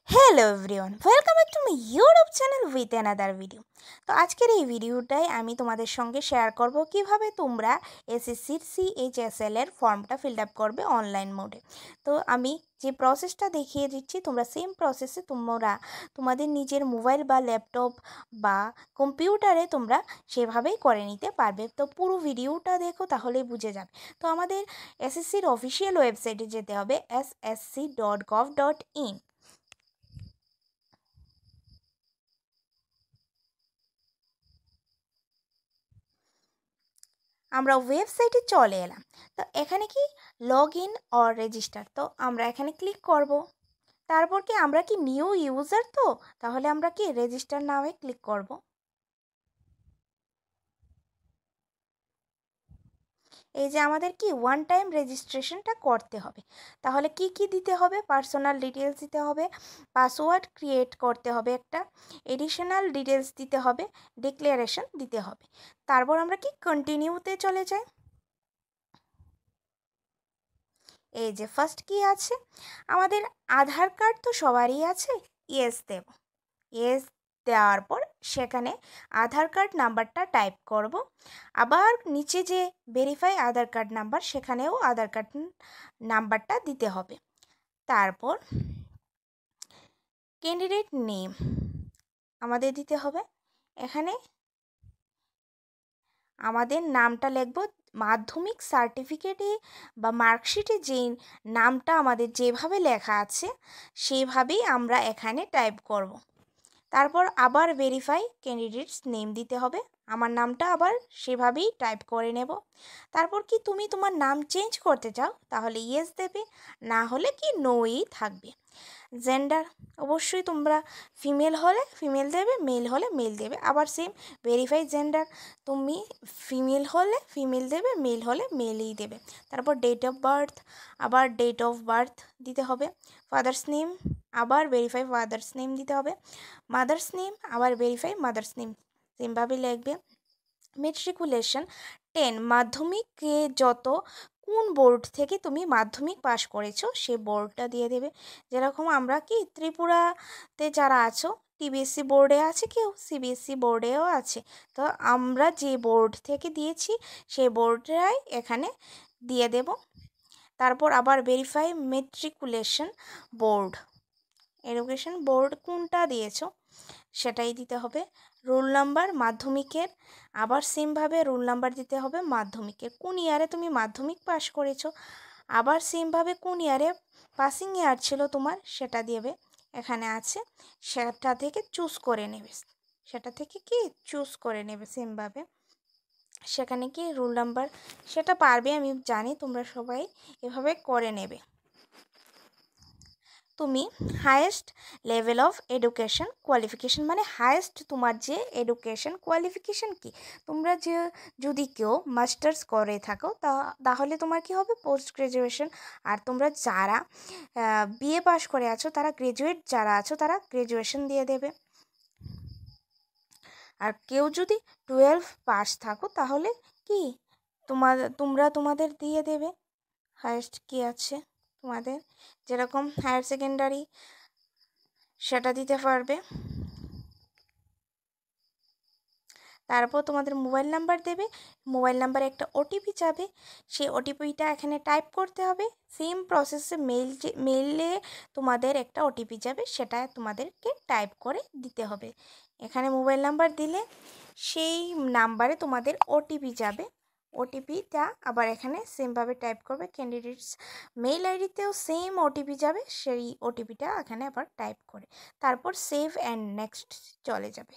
Hello everyone, welcome back to my YouTube channel with another video. তো আজকের এই ভিডিওটাই আমি তোমাদের সঙ্গে শেয়ার করব কিভাবে তোমরা এসএসসির CHSL এর ফর্মটা ফিল আপ করবে অনলাইন মোডে। তো আমি যে প্রসেসটা দেখিয়ে দিচ্ছি তোমরা সেম প্রসেসে তোমরা তোমাদের নিজের মোবাইল বা ল্যাপটপ বা কম্পিউটারে তোমরা সেভাবেই করে নিতে পারবে। তো পুরো ভিডিওটা দেখো, তাহলেই বুঝে যাবে। তো আমাদের এসএসসির অফিসিয়াল ওয়েবসাইটে যেতে হবে ssc.gov.in। আমরা ওয়েবসাইটে চলে এলাম। তো এখানে কি লগ ইন অর রেজিস্টার, তো আমরা এখানে ক্লিক করব। তারপর কি আমরা কি নিউ ইউজার, তো তাহলে আমরা কি রেজিস্টার নামে ক্লিক করব। এই যে আমাদের কি ওয়ান টাইম রেজিস্ট্রেশনটা করতে হবে। তাহলে কি কি দিতে হবে? পার্সোনাল ডিটেলস দিতে হবে, পাসওয়ার্ড ক্রিয়েট করতে হবে, একটা এডিশনাল ডিটেলস দিতে হবে, ডিক্লারেশন দিতে হবে। তারপর আমরা কি কন্টিনিউতে চলে যাই। এই যে ফার্স্ট কি আছে, আমাদের আধার কার্ড তো সবারই আছে, ইয়েস দেব। ইয়েস দেওয়ার পর সেখানে আধার কার্ড নাম্বারটা টাইপ করব। আবার নিচে যে ভেরিফাই আধার কার্ড নাম্বার, সেখানেও আধার কার্ড নাম্বারটা দিতে হবে। তারপর ক্যান্ডিডেট নেম আমাদের দিতে হবে। এখানে আমাদের নামটা লিখব, মাধ্যমিক সার্টিফিকেটে বা মার্কশিটে যেই নামটা আমাদের যেভাবে লেখা আছে সেভাবেই আমরা এখানে টাইপ করব। তারপর আবার ভেরিফাই ক্যান্ডিডেটস নেম দিতে হবে, আমার নামটা আবার সেভাবেই টাইপ করে নেব। তারপর কি তুমি তোমার নাম চেঞ্জ করতে চাও তাহলে ইয়েস দেবে, না হলে কি নোই থাকবে। জেন্ডার অবশ্যই তোমরা ফিমেল হলে ফিমেল দেবে, মেল হলে মেল দেবে। আবার সেম ভেরিফাই জেন্ডার, তুমি ফিমেল হলে ফিমেল দেবে, মেল হলে মেলই দেবে। তারপর ডেট অফ বার্থ, আবার ডেট অফ বার্থ দিতে হবে। ফাদার্স নেম, আবার ভেরিফাই ফাদার্স নেম দিতে হবে। মাদার্স নেম, আবার ভেরিফাই মাদার্স নেম, সেমভাবে লিখবে। মেট্রিকুলেশন 10, মাধ্যমিকে যত কোন বোর্ড থেকে তুমি মাধ্যমিক পাশ করেছো সে বোর্ডটা দিয়ে দেবে। যেরকম আমরা কি ত্রিপুরাতে যারা আছো TBSC বোর্ডে আছে, কেউ CBSC বোর্ডেও আছে, তো আমরা যে বোর্ড থেকে দিয়েছি সেই বোর্ডটাই এখানে দিয়ে দেব। তারপর আবার verify matriculation board, education board কোনটা দিয়েছো সেটাই দিতে হবে। রোল নাম্বার মাধ্যমিকের, আবার সেমভাবে রোল নাম্বার দিতে হবে মাধ্যমিকের, কোন ইয়ারে তুমি মাধ্যমিক পাস করেছো, আবার সেমভাবে কোন ইয়ারে পাসিং ইয়ার ছিল তোমার সেটা দেবে। এখানে আছে, সেটা থেকে চুজ করে নেবে, সেটা থেকে কি চুজ করে নেবে সেমভাবে। সেখানে কি রোল নাম্বার সেটা পারবে, আমি জানি তোমরা সবাই এভাবে করে নেবে। তুমি highest level of education qualification, মানে হায়েস্ট তোমার যে এডুকেশন কোয়ালিফিকেশন কি, তোমরা যে যদি কেউ মাস্টার্স করে থাকো তাহলে তোমার কি হবে পোস্ট গ্রাজুয়েশন। আর তোমরা যারা বিএ পাস করে আছো তারা গ্রাজুয়েট যারা আছো তারা গ্রাজুয়েশন দিয়ে দেবে। আর কেউ যদি 12 পাস থাকো তাহলে কি তোমরা তোমাদের দিয়ে দেবে হায়েস্ট কি আছে তোমাদের, যেরকম হায়ার সেকেন্ডারি সেটা দিতে পারবে। তারপর তোমাদের মোবাইল নাম্বার দেবে, মোবাইল নাম্বারে একটা ওটিপি যাবে, সেই ওটিপিটা এখানে টাইপ করতে হবে। সেম প্রসেসে মেইলে তোমাদের একটা ওটিপি যাবে, সেটা তোমাদেরকে টাইপ করে দিতে হবে। এখানে মোবাইল নাম্বার দিলে সেই নাম্বারে তোমাদের ওটিপি যাবে, ওটিপিটা আবার এখানে সেমভাবে টাইপ করবে। ক্যান্ডিডেটস মেইল আইডিতেও সেম ওটিপি যাবে, সেই ওটিপিটা এখানে আবার টাইপ করে তারপর সেভ অ্যান্ড নেক্সট চলে যাবে।